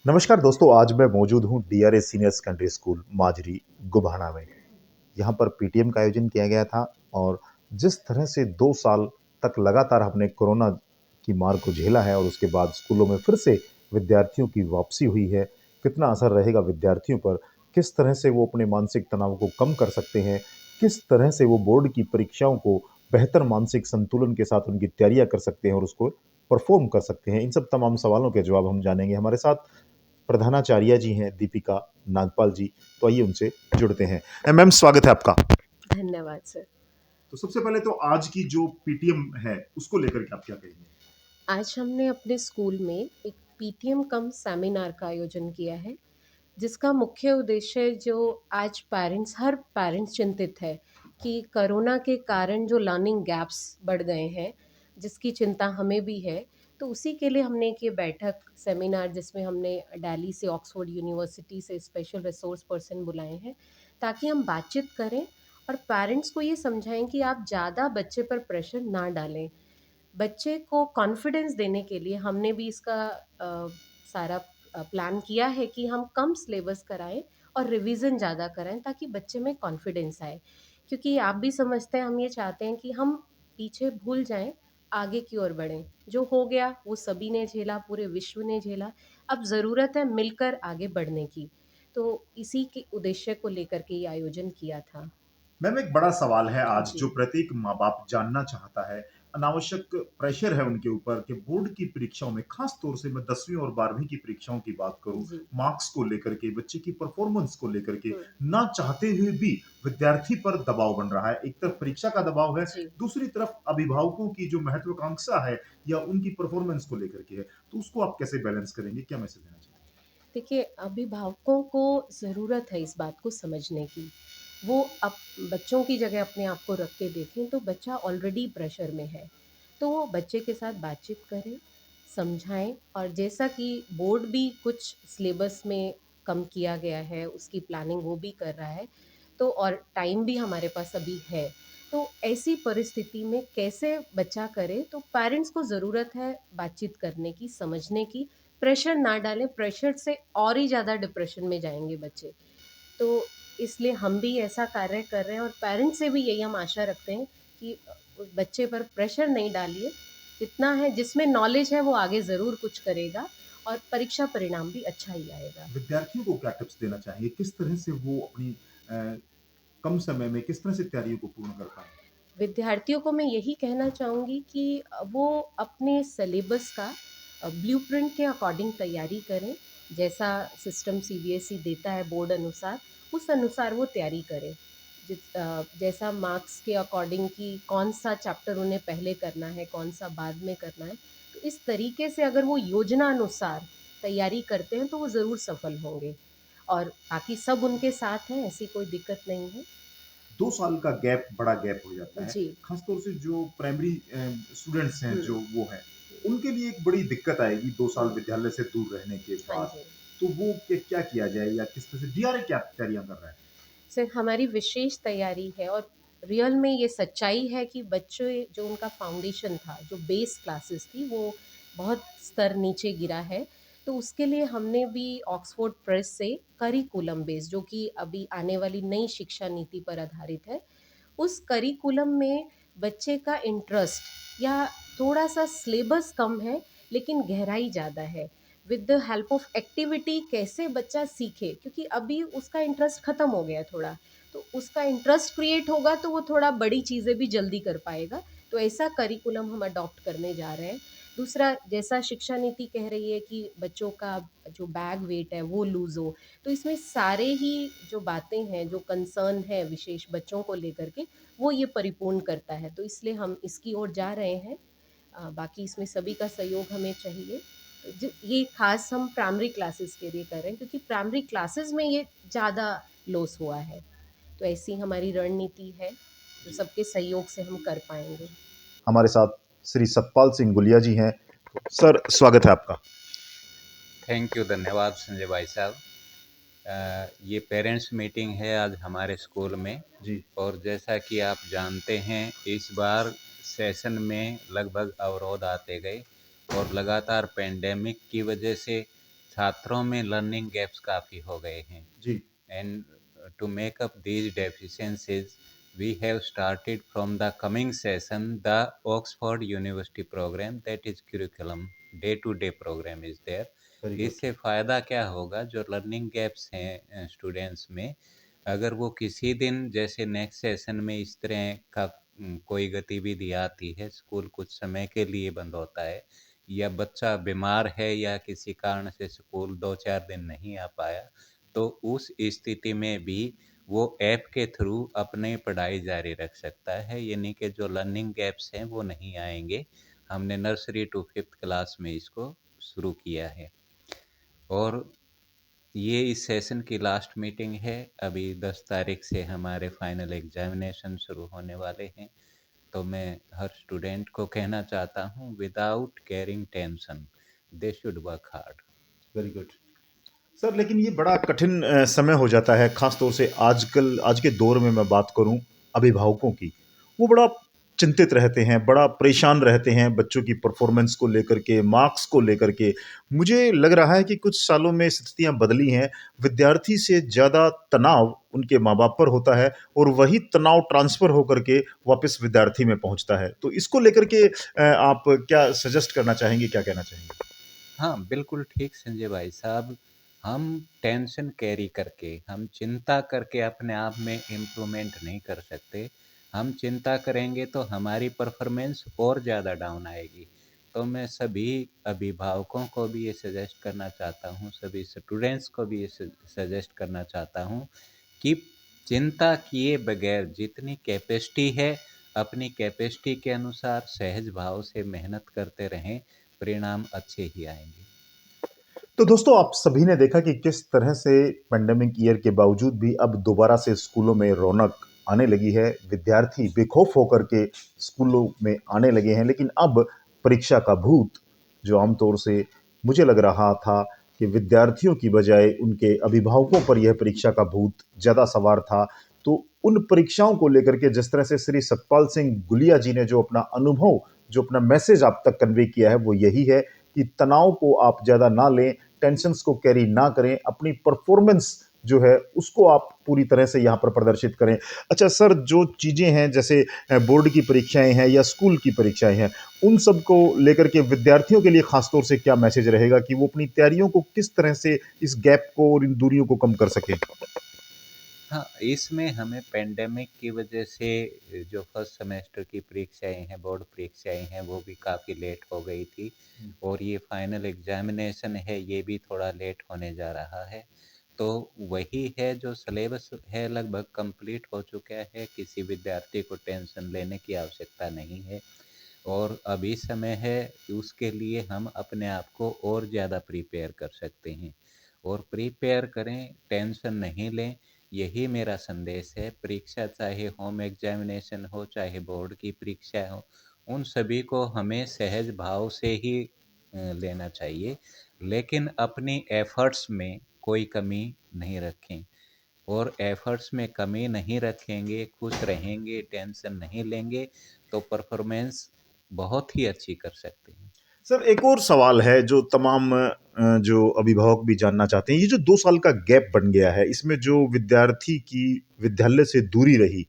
नमस्कार दोस्तों, आज मैं मौजूद हूँ डीआरए सीनियर सेकेंडरी स्कूल माजरी गुभाना में। यहाँ पर पीटीएम का आयोजन किया गया था और जिस तरह से 2 साल तक लगातार हमने कोरोना की मार को झेला है और उसके बाद स्कूलों में फिर से विद्यार्थियों की वापसी हुई है, कितना असर रहेगा विद्यार्थियों पर, किस तरह से वो अपने मानसिक तनाव को कम कर सकते हैं, किस तरह से वो बोर्ड की परीक्षाओं को बेहतर मानसिक संतुलन के साथ उनकी तैयारियाँ कर सकते हैं और उसको परफ़ॉर्म कर सकते हैं। इन सब तमाम सवालों के जवाब हम जानेंगे। हमारे साथ प्रधानाचार्या जी हैं दीपिका नागपाल जी, तो आइए उनसे जुड़ते हैं। मैम, स्वागत है आपका। धन्यवाद सर। तो सबसे पहले तो आज की जो पीटीएम है, उसको लेकर के आप क्या कहेंगे? आज हमने अपने स्कूल में एक पीटीएम कम सेमिनार का आयोजन किया है, जिसका मुख्य उद्देश्य जो आज हर पेरेंट्स चिंतित है कि कोरोना के कारण जो लर्निंग गैप्स बढ़ गए हैं, जिसकी चिंता हमें भी है। तो उसी के लिए हमने एक ये बैठक सेमिनार जिसमें हमने दिल्ली से ऑक्सफोर्ड यूनिवर्सिटी से स्पेशल रिसोर्स पर्सन बुलाए हैं, ताकि हम बातचीत करें और पेरेंट्स को ये समझाएं कि आप ज़्यादा बच्चे पर प्रेशर ना डालें। बच्चे को कॉन्फिडेंस देने के लिए हमने भी इसका सारा प्लान किया है कि हम कम सिलेबस कराएं और रिवीजन ज़्यादा कराएं, ताकि बच्चे में कॉन्फिडेंस आए। क्योंकि आप भी समझते हैं, हम ये चाहते हैं कि हम पीछे भूल जाएं, आगे की ओर बढ़ें। जो हो गया वो सभी ने झेला, पूरे विश्व ने झेला। अब ज़रूरत है मिलकर आगे बढ़ने की। तो इसी के उद्देश्य को लेकर के ये आयोजन किया था। मैम, एक बड़ा सवाल है आज जो जी। प्रत्येक माँ-बाप जानना चाहता है। अनावश्यक प्रेशर है उनके ऊपर कि बोर्ड की परीक्षाओं में, खास तौर से मैं 10वीं और 12वीं की परीक्षाओं की बात करूँ, जी। मार्क्स को लेकर के, बच्चे की परफॉर्मेंस को लेकर के, हम्म। ना चाहते हुए भी विद्यार्थी पर दबाव बन रहा है। एक तरफ परीक्षा का दबाव है, जी। दूसरी तरफ अभिभावकों की जो महत्वाकांक्षा है या उनकी परफॉर्मेंस को लेकर के है। तो उसको आप कैसे बैलेंस करेंगे? क्या मैसेज देना चाहेंगे? देखिए, अभिभावकों को ज़रूरत है इस बात को समझने की। वो अप बच्चों की जगह अपने आप को रख के देखें, तो बच्चा ऑलरेडी प्रेशर में है। तो वो बच्चे के साथ बातचीत करें, समझाएँ, और जैसा कि बोर्ड भी कुछ सिलेबस में कम किया गया है, उसकी प्लानिंग वो भी कर रहा है। तो और टाइम भी हमारे पास अभी है। तो ऐसी परिस्थिति में कैसे बच्चा करे, तो पेरेंट्स को ज़रूरत है बातचीत करने की, समझने की। प्रेशर ना डालें, प्रेशर से और ही ज़्यादा डिप्रेशन में जाएँगे बच्चे। तो इसलिए हम भी ऐसा कार्य कर रहे हैं, और पेरेंट्स से भी यही हम आशा रखते हैं कि उस बच्चे पर प्रेशर नहीं डालिए। जितना है, जिसमें नॉलेज है वो आगे ज़रूर कुछ करेगा, और परीक्षा परिणाम भी अच्छा ही आएगा। विद्यार्थियों को क्या टिप्स देना चाहिए? किस तरह से वो अपनी कम समय में किस तरह से तैयारियों को पूर्ण कर पाएँ? विद्यार्थियों को मैं यही कहना चाहूँगी कि वो अपने सिलेबस का ब्लूप्रिंट के अकॉर्डिंग तैयारी करें। जैसा सिस्टम सीबीएसई देता है बोर्ड अनुसार, उस अनुसार वो तैयारी करें। जैसा मार्क्स के अकॉर्डिंग कि कौन सा चैप्टर उन्हें पहले करना है, कौन सा बाद में करना है। तो इस तरीके से अगर वो योजना अनुसार तैयारी करते हैं, तो वो ज़रूर सफल होंगे। और बाकी सब उनके साथ हैं, ऐसी कोई दिक्कत नहीं है। 2 साल का गैप बड़ा गैप हो जाता है। जी। खास तौर से जो प्राइमरी स्टूडेंट्स हैं हुँ। जो वो हैं, उनके लिए एक बड़ी दिक्कत आएगी 2 साल हुँ। विद्यालय से दूर रहने के हाँ बाद। जी। तो वो क्या किया जाए या किस तरह से डीआरए क्या तैयारियाँ कर रहा है? सर, हमारी विशेष तैयारी है, और रियल में ये सच्चाई है कि बच्चे जो उनका फाउंडेशन था, जो बेस क्लासेस थी, वो बहुत स्तर नीचे गिरा है। तो उसके लिए हमने भी ऑक्सफोर्ड प्रेस से करिकुलम बेस, जो कि अभी आने वाली नई शिक्षा नीति पर आधारित है, उस करिकुलम में बच्चे का इंटरेस्ट या थोड़ा सा सिलेबस कम है, लेकिन गहराई ज़्यादा है। With the help of activity कैसे बच्चा सीखे, क्योंकि अभी उसका इंटरेस्ट ख़त्म हो गया थोड़ा। तो उसका इंटरेस्ट क्रिएट होगा, तो वो थोड़ा बड़ी चीज़ें भी जल्दी कर पाएगा। तो ऐसा करिकुलम हम अडॉप्ट करने जा रहे हैं। दूसरा, जैसा शिक्षा नीति कह रही है कि बच्चों का जो बैग वेट है वो लूज़ हो, तो इसमें सारे ही जो बातें हैं, जो कंसर्न है विशेष बच्चों को लेकर के, वो ये परिपूर्ण करता है। तो इसलिए हम इसकी ओर जा रहे हैं। बाकी इसमें सभी का सहयोग हमें चाहिए। ये खास हम प्राइमरी क्लासेस के लिए कर रहे हैं, क्योंकि प्राइमरी क्लासेस में ये ज़्यादा लॉस हुआ है। तो ऐसी हमारी रणनीति है, जो जी, सबके सहयोग से हम कर पाएंगे। जी। हमारे साथ श्री सतपाल सिंह गुलिया जी हैं। सर, स्वागत है आपका। थैंक यू, धन्यवाद संजय भाई साहब। ये पेरेंट्स मीटिंग है आज हमारे स्कूल में। जी, और जैसा कि आप जानते हैं, इस बार सेशन में लगभग अवरोध आते गए, और लगातार पेंडेमिक की वजह से छात्रों में लर्निंग गैप्स काफ़ी हो गए हैं। जी। And to make up these deficiencies, we have started from the coming session the Oxford University program, that is curriculum, day to day program is there. Very good. इससे फ़ायदा क्या होगा, जो लर्निंग गैप्स हैं स्टूडेंट्स में, अगर वो किसी दिन जैसे नेक्स्ट सेशन में इस तरह का कोई गतिविधि आती है, स्कूल कुछ समय के लिए बंद होता है, या बच्चा बीमार है या किसी कारण से स्कूल 2-4 दिन नहीं आ पाया, तो उस स्थिति में भी वो ऐप के थ्रू अपनी पढ़ाई जारी रख सकता है, यानी कि जो लर्निंग गैप्स हैं वो नहीं आएंगे। हमने नर्सरी टू फिफ्थ क्लास में इसको शुरू किया है, और ये इस सेशन की लास्ट मीटिंग है। अभी 10 तारीख से हमारे फाइनल एग्जामिनेशन शुरू होने वाले हैं, तो मैं हर स्टूडेंट को कहना चाहता हूँ, without carrying tension they should work hard. Very good. Sir, लेकिन ये बड़ा कठिन समय हो जाता है, खास तौर से आजकल आज के दौर में मैं बात करूं अभिभावकों की, वो बड़ा चिंतित रहते हैं, बड़ा परेशान रहते हैं बच्चों की परफॉर्मेंस को लेकर के, मार्क्स को लेकर के। मुझे लग रहा है कि कुछ सालों में स्थितियां बदली हैं, विद्यार्थी से ज़्यादा तनाव उनके माँ बाप पर होता है और वही तनाव ट्रांसफ़र होकर के वापस विद्यार्थी में पहुंचता है। तो इसको लेकर के आप क्या सजेस्ट करना चाहेंगे, क्या कहना चाहेंगे? हाँ, बिल्कुल ठीक संजय भाई साहब। हम टेंशन कैरी करके, हम चिंता करके अपने आप में इम्प्रूवमेंट नहीं कर सकते। हम चिंता करेंगे तो हमारी परफॉर्मेंस और ज़्यादा डाउन आएगी। तो मैं सभी अभिभावकों को भी ये सजेस्ट करना चाहता हूँ, सभी स्टूडेंट्स को भी ये सजेस्ट करना चाहता हूँ कि चिंता किए बगैर जितनी कैपेसिटी है, अपनी कैपेसिटी के अनुसार सहज भाव से मेहनत करते रहें, परिणाम अच्छे ही आएंगे। तो दोस्तों, आप सभी ने देखा कि किस तरह से पेंडेमिक ईयर के बावजूद भी अब दोबारा से स्कूलों में रौनक आने लगी है। विद्यार्थी बेखौफ होकर के स्कूलों में आने लगे हैं, लेकिन अब परीक्षा का भूत, जो आमतौर से मुझे लग रहा था कि विद्यार्थियों की बजाय उनके अभिभावकों पर यह परीक्षा का भूत ज़्यादा सवार था, तो उन परीक्षाओं को लेकर के जिस तरह से श्री सतपाल सिंह गुलिया जी ने जो अपना अनुभव, जो अपना मैसेज आप तक कन्वे किया है, वो यही है कि तनाव को आप ज़्यादा ना लें, टेंशन्स को कैरी ना करें, अपनी परफॉर्मेंस जो है उसको आप पूरी तरह से यहाँ पर प्रदर्शित करें। अच्छा सर, जो चीज़ें हैं जैसे बोर्ड की परीक्षाएं हैं या स्कूल की परीक्षाएं हैं, उन सब को लेकर के विद्यार्थियों के लिए खास तौर से क्या मैसेज रहेगा कि वो अपनी तैयारियों को किस तरह से इस गैप को और इन दूरियों को कम कर सकें? हाँ, इसमें हमें पेंडेमिक की वजह से जो फर्स्ट सेमेस्टर की परीक्षाएं हैं, बोर्ड परीक्षाएं हैं, वो भी काफ़ी लेट हो गई थी, और ये फाइनल एग्जामिनेशन है, ये भी थोड़ा लेट होने जा रहा है। तो वही है, जो सिलेबस है लगभग कंप्लीट हो चुका है, किसी विद्यार्थी को टेंशन लेने की आवश्यकता नहीं है, और अभी समय है, उसके लिए हम अपने आप को और ज़्यादा प्रिपेयर कर सकते हैं, और प्रिपेयर करें, टेंशन नहीं लें। यही मेरा संदेश है। परीक्षा चाहे होम एग्जामिनेशन हो, चाहे बोर्ड की परीक्षा हो, उन सभी को हमें सहज भाव से ही लेना चाहिए, लेकिन अपनी एफर्ट्स में कोई कमी नहीं रखें, और एफर्ट्स में कमी नहीं रखेंगे, खुश रहेंगे, टेंशन नहीं लेंगे, तो परफॉर्मेंस बहुत ही अच्छी कर सकते हैं। सर, एक और सवाल है जो तमाम जो अभिभावक भी जानना चाहते हैं। ये जो 2 साल का गैप बन गया है, इसमें जो विद्यार्थी की विद्यालय से दूरी रही,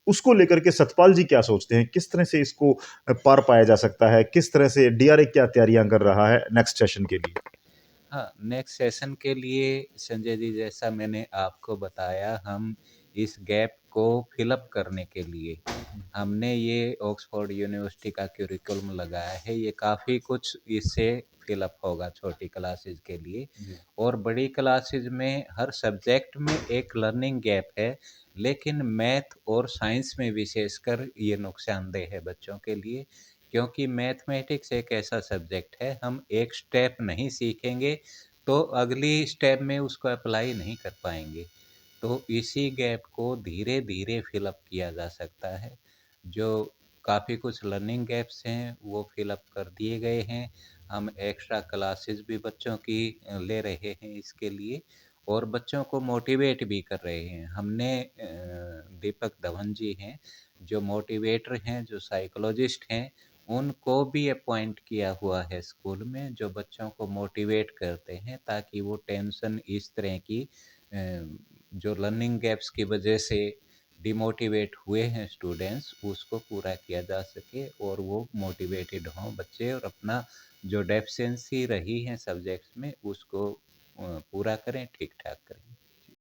उसको लेकर के सतपाल जी क्या सोचते हैं? किस तरह से इसको पार पाया जा सकता है? किस तरह से डीआरए क्या तैयारियाँ कर रहा है नेक्स्ट सेशन के लिए? हाँ, नेक्स्ट सेशन के लिए संजय जी, जैसा मैंने आपको बताया, हम इस गैप को फिलअप करने के लिए हमने ये ऑक्सफोर्ड यूनिवर्सिटी का क्यूरिकुलम लगाया है। ये काफ़ी कुछ इससे फिलअप होगा छोटी क्लासेस के लिए, जी। और बड़ी क्लासेस में हर सब्जेक्ट में एक लर्निंग गैप है, लेकिन मैथ और साइंस में विशेषकर ये नुकसानदेह है बच्चों के लिए, क्योंकि मैथमेटिक्स एक ऐसा सब्जेक्ट है, हम एक स्टेप नहीं सीखेंगे तो अगली स्टेप में उसको अप्लाई नहीं कर पाएंगे। तो इसी गैप को धीरे धीरे फिलअप किया जा सकता है। जो काफ़ी कुछ लर्निंग गैप्स हैं वो फिलअप कर दिए गए हैं। हम एक्स्ट्रा क्लासेस भी बच्चों की ले रहे हैं इसके लिए, और बच्चों को मोटिवेट भी कर रहे हैं। हमने दीपक धवन जी हैं, जो मोटिवेटर हैं, जो साइकोलॉजिस्ट हैं, उनको भी अपॉइंट किया हुआ है स्कूल में, जो बच्चों को मोटिवेट करते हैं ताकि वो टेंशन इस तरह की जो लर्निंग गैप्स की वजह से डिमोटिवेट हुए हैं स्टूडेंट्स, उसको पूरा किया जा सके और वो मोटिवेटेड हों बच्चे और अपना जो डेफिशिएंसी रही है सब्जेक्ट्स में उसको पूरा करें, ठीक-ठाक करें।